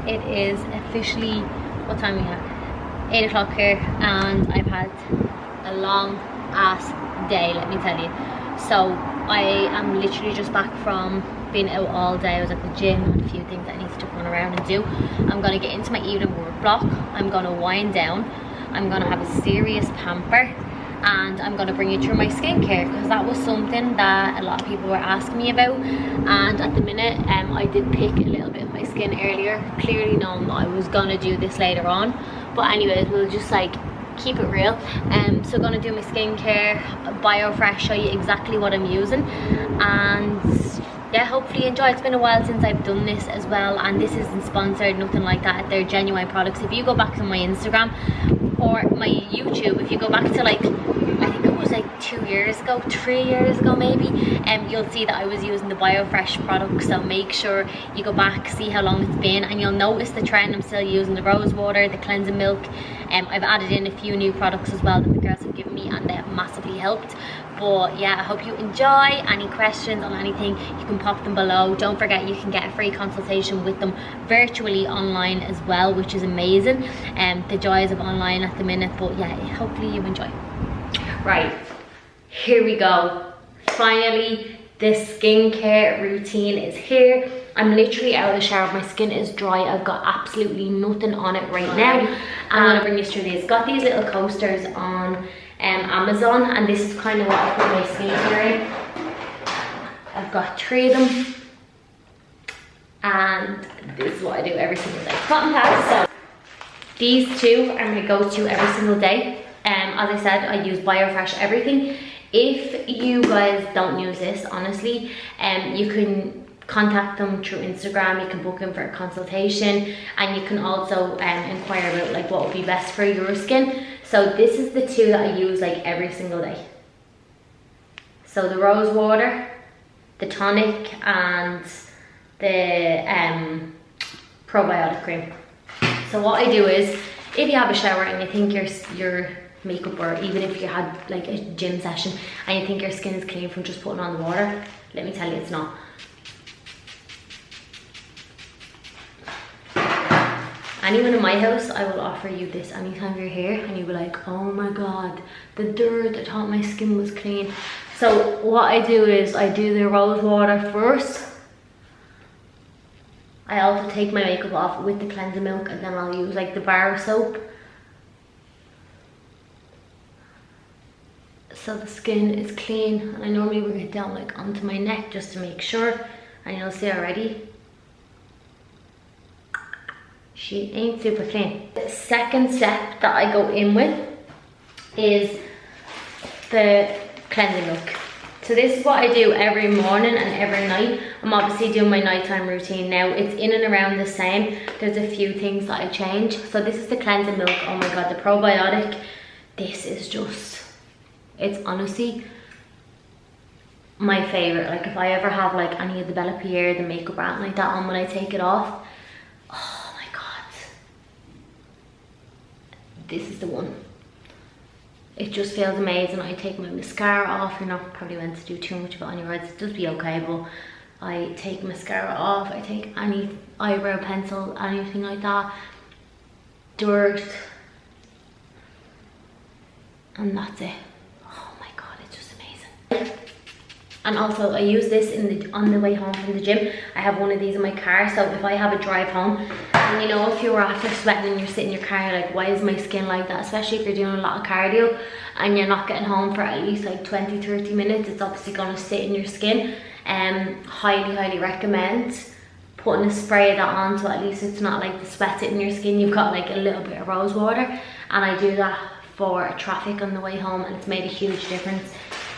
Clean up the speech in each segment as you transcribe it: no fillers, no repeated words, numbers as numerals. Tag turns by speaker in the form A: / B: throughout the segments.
A: It is officially, what time we have? 8 o'clock here, and I've had a long ass day, let me tell you. So I am literally just back from being out all day. I was at the gym, had a few things I needed to run around and do. I'm gonna get into my evening work block. I'm gonna wind down. I'm gonna have a serious pamper, and I'm gonna bring you through my skincare, because that was something that a lot of people were asking me about. And at the minute, I did pick a little bit of my skin earlier, clearly knowing that I was gonna do this later on. But anyways, we'll just like keep it real. So gonna do my skincare, BioFresh, show you exactly what I'm using, and yeah, hopefully you enjoy. It's been a while since I've done this as well, and this isn't sponsored, nothing like that. They're genuine products. If you go back to my Instagram or my YouTube, if you go back to like, I think it was like 2 years ago, 3 years ago maybe, you'll see that I was using the BioFresh products. So make sure you go back, see how long it's been, and you'll notice the trend. I'm still using the rose water, the cleansing milk. I've added in a few new products as well that the girls have given me, and they have massively helped. But yeah, I hope you enjoy. Any questions on anything, you can pop them below. Don't forget, you can get a free consultation with them virtually online as well, which is amazing. The joys of online at the minute. But yeah, hopefully you enjoy. Right, here we go. Finally, the skincare routine is here. I'm literally out of the shower. My skin is dry. I've got absolutely nothing on it right now. I'm gonna bring you through these. Got these little coasters on Amazon, and this is kind of what I put my skincare in. I've got 3 of them, and this is what I do every single day. Cotton pads. So these 2 are my go-to every single day. As I said, I use BioFresh everything. If you guys don't use this, honestly, you can contact them through Instagram. You can book in for a consultation, and you can also inquire about like what would be best for your skin. So this is the 2 that I use like every single day. So the rose water, the tonic, and the probiotic cream. So what I do is, if you have a shower and you think your makeup, or even if you had like a gym session and you think your skin is clean from just putting on the water, let me tell you, it's not. Anyone in my house, I will offer you this anytime you're here, and you'll be like, oh my god, the dirt, I thought my skin was clean. So what I do is, I do the rose water first. I also take my makeup off with the cleansing milk, and then I'll use like the bar soap. So the skin is clean, and I normally bring it down like onto my neck just to make sure, and you'll see already, she ain't super clean. The second step that I go in with is the cleansing milk. So this is what I do every morning and every night. I'm obviously doing my nighttime routine now. It's in and around the same. There's a few things that I change. So this is the cleansing milk. Oh my god, the probiotic. This is just, it's honestly my favorite. Like if I ever have like any of the Bella Pierre, the makeup brand like that on, when I take it off, oh my god, this is the one. It just feels amazing. I take my mascara off. You're not probably meant to do too much of it on your eyes, it does be okay, but I take mascara off, I take any eyebrow pencil, anything like that, dirt, and that's it. Oh my god, it's just amazing. And also I use this on the way home from the gym. I have one of these in my car, so if I have a drive home, and you know, if you're after sweating and you're sitting in your car, you're like, why is my skin like that? Especially if you're doing a lot of cardio and you're not getting home for at least like 20-30 minutes, it's obviously going to sit in your skin. Highly recommend putting a spray of that on, so at least it's not like the sweat in your skin. You've got like a little bit of rose water, and I do that for traffic on the way home, and it's made a huge difference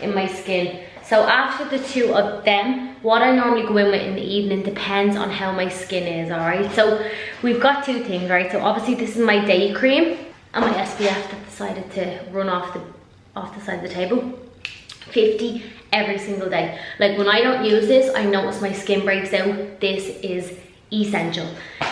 A: in my skin. So after the 2 of them, what I normally go in with in the evening depends on how my skin is, alright? So we've got 2 things, right? So obviously this is my day cream and my SPF that decided to run off the side of the table. 50 every single day. Like when I don't use this, I notice my skin breaks out. This is essential.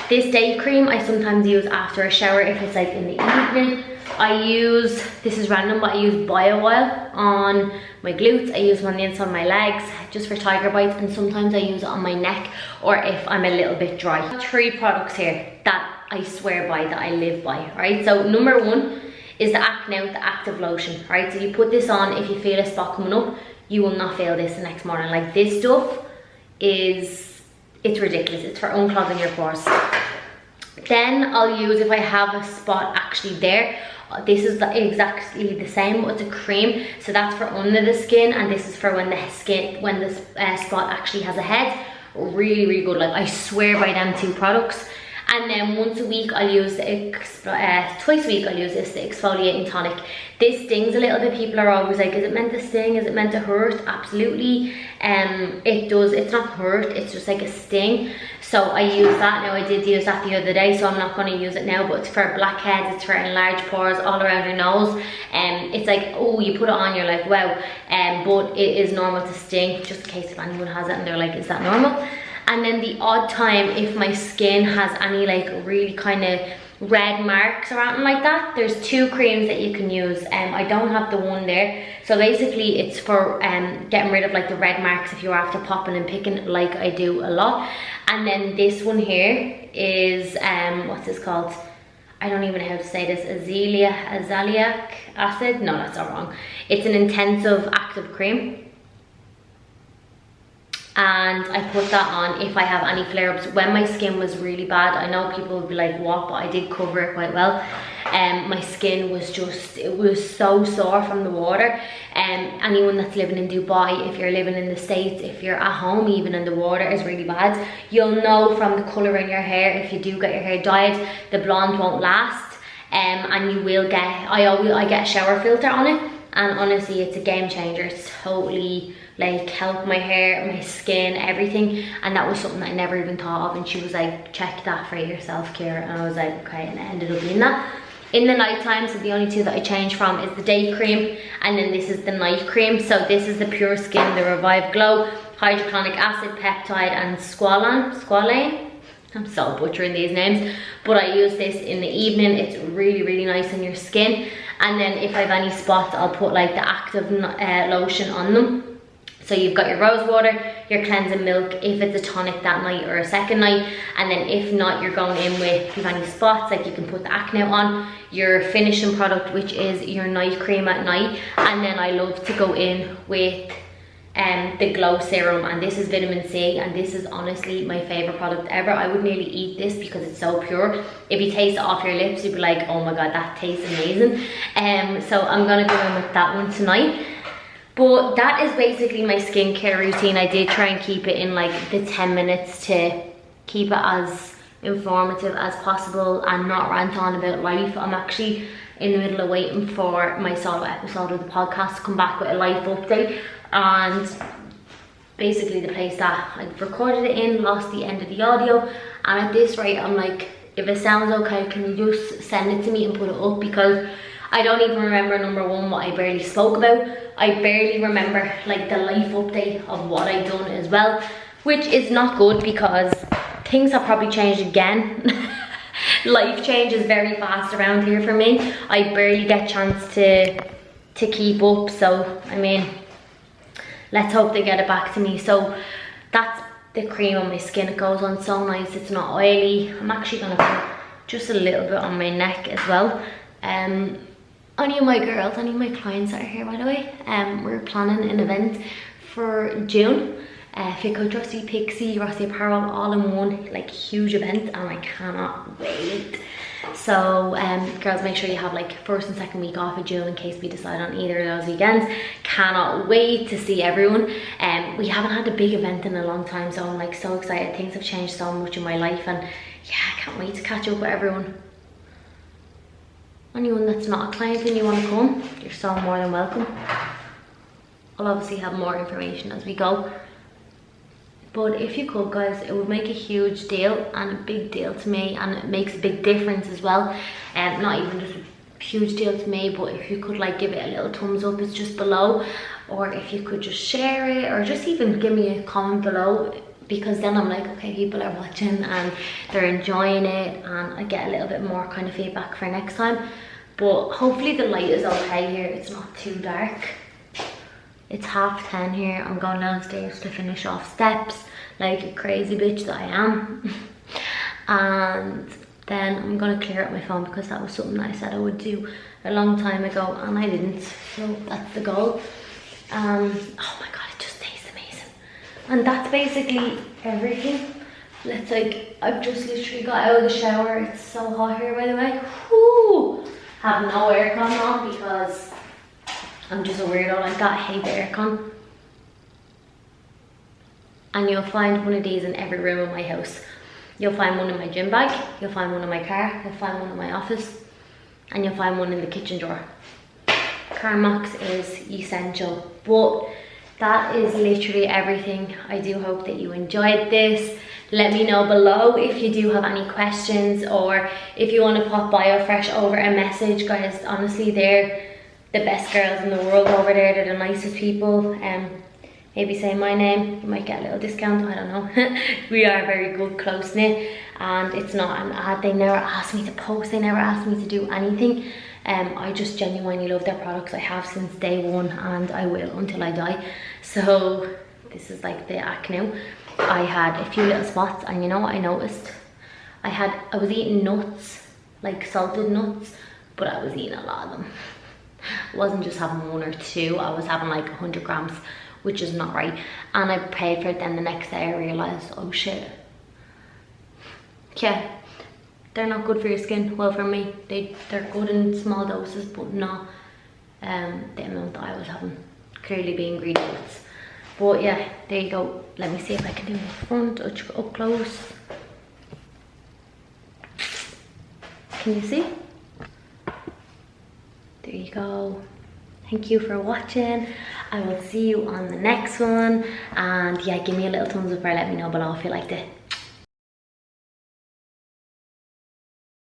A: This day cream I sometimes use after a shower if it's like in the evening. I use, this is random, but I use bio oil on my glutes. I use it on the inside of my legs just for tiger bites, and sometimes I use it on my neck or if I'm a little bit dry. 3 products here that I swear by, that I live by, right? So number 1 is the Acne Out, the active lotion, right? So you put this on, if you feel a spot coming up, you will not feel this the next morning. Like, this stuff is, it's ridiculous. It's for unclogging your pores. Then I'll use, if I have a spot actually there, this is exactly the same, but it's a cream. So that's for under the skin, and this is for when the skin, when the spot actually has a head. Really, really good. Like, I swear by them 2 products. And then once a week I'll use the, twice a week I'll use this, the exfoliating tonic. This stings a little bit. People are always like, is it meant to sting? Is it meant to hurt? Absolutely. It does, it's not hurt, it's just like a sting. So I use that. Now I did use that the other day, so I'm not going to use it now, but it's for blackheads, it's for enlarged pores all around your nose. It's like, oh, you put it on, you're like, wow. But it is normal to sting, just in case if anyone has it and they're like, is that normal? And then the odd time, if my skin has any like really kind of red marks or anything like that, there's 2 creams that you can use. I don't have the one there. So basically it's for getting rid of like the red marks if you're after popping and picking, like I do a lot. And then this one here is, what's this called? I don't even know how to say this, azelaic acid? No, that's all wrong. It's an intensive active cream. And I put that on if I have any flare-ups. When my skin was really bad, I know people would be like, what? But I did cover it quite well. My skin was just, it was so sore from the water. Anyone that's living in Dubai, if you're living in the States, if you're at home even and the water is really bad, you'll know from the colour in your hair. If you do get your hair dyed, the blonde won't last. And you will get, I get a shower filter on it, and honestly it's a game changer. It's totally like help my hair, my skin, everything. And that was something that I never even thought of, and she was like, check that for yourself, Kira. And I was like, okay, and it ended up being that. In the night time, so the only 2 that I changed from is the day cream, and then this is the night cream. So this is the Pure Skin, the Revive Glow, hyaluronic acid, peptide, and squalane. I'm so butchering these names, but I use this in the evening. It's really, really nice on your skin. And then if I have any spots, I'll put like the active lotion on them. So you've got your rose water, your cleansing milk, if it's a tonic that night or a second night. And then if not, you're going in with, if you have any spots, like you can put the Acne on, your finishing product, which is your night cream at night. And then I love to go in with the glow serum, and this is vitamin C, and this is honestly my favorite product ever. I would nearly eat this because it's so pure. If you taste it off your lips, you'd be like, oh my god, that tastes amazing. So I'm gonna go in with that one tonight. But that is basically my skincare routine. I did try and keep it in like the 10 minutes to keep it as informative as possible and not rant on about life. I'm actually in the middle of waiting for my solo episode of the podcast to come back with a life update. And basically the place that I recorded it in lost the end of the audio, and at this rate I'm like, if it sounds okay, can you just send it to me and put it up, because I don't even remember, number 1, what I barely spoke about. I barely remember like the life update of what I done as well, which is not good because things have probably changed again. Life changes very fast around here for me. I barely get a chance to keep up, so I mean, let's hope they get it back to me. So that's the cream on my skin. It goes on so nice, it's not oily. I'm actually gonna put just a little bit on my neck as well. Any of my girls, any of my clients that are here, by the way, we're planning an event for June. Fico Dressy, Pixie, Rossi Apparel, all in one, like huge event, and I cannot wait. So girls, make sure you have like first and second week off of June in case we decide on either of those weekends. Cannot wait to see everyone. We haven't had a big event in a long time, so I'm like so excited. Things have changed so much in my life, and yeah, I can't wait to catch up with everyone. Anyone that's not a client and you want to come, you're so more than welcome. I'll obviously have more information as we go. But if you could, guys, it would make a huge deal and a big deal to me, and it makes a big difference as well. Not even just a huge deal to me, but if you could like give it a little thumbs up, it's just below, or if you could just share it, or just even give me a comment below. because then I'm like, okay, people are watching and they're enjoying it, and I get a little bit more kind of feedback for next time. But hopefully the light is okay here, it's not too dark. It's 10:30 here. I'm going downstairs to finish off steps like a crazy bitch that I am. And then I'm gonna clear up my phone because that was something that I said I would do a long time ago and I didn't. So that's the goal. Oh my god, it just tastes amazing. And that's basically everything. I've just literally got out of the shower. It's so hot here, by the way. Whoo! Have no aircon on because I'm just a weirdo like that. I hate the aircon. And you'll find one of these in every room in my house. You'll find one in my gym bag, you'll find one in my car, you'll find one in my office, and you'll find one in the kitchen drawer. Carmox is essential. But that is literally everything. I do hope that you enjoyed this. Let me know below if you do have any questions, or if you want to pop BioFresh over a message. Guys, honestly, they're the best girls in the world over there. They're the nicest people. Maybe say my name, you might get a little discount, I don't know. We are very good, close knit, and it's not an ad. They never asked me to post, they never asked me to do anything. I just genuinely love their products. I have since day one, and I will until I die. So this is like the act now. I had a few little spots, and you know what I noticed? I was eating nuts, like salted nuts, but I was eating a lot of them. I wasn't just having 1 or 2, I was having like 100 grams, which is not right. And I paid for it. Then the next day I realized, oh shit, yeah, they're not good for your skin. Well, for me, they're good in small doses, but not the amount that I was having. Clearly the ingredients. But yeah, there you go. Let me see if I can do the front up close. Can you see? There you go. Thank you for watching. I will see you on the next one. And yeah, give me a little thumbs up or let me know below if you liked it.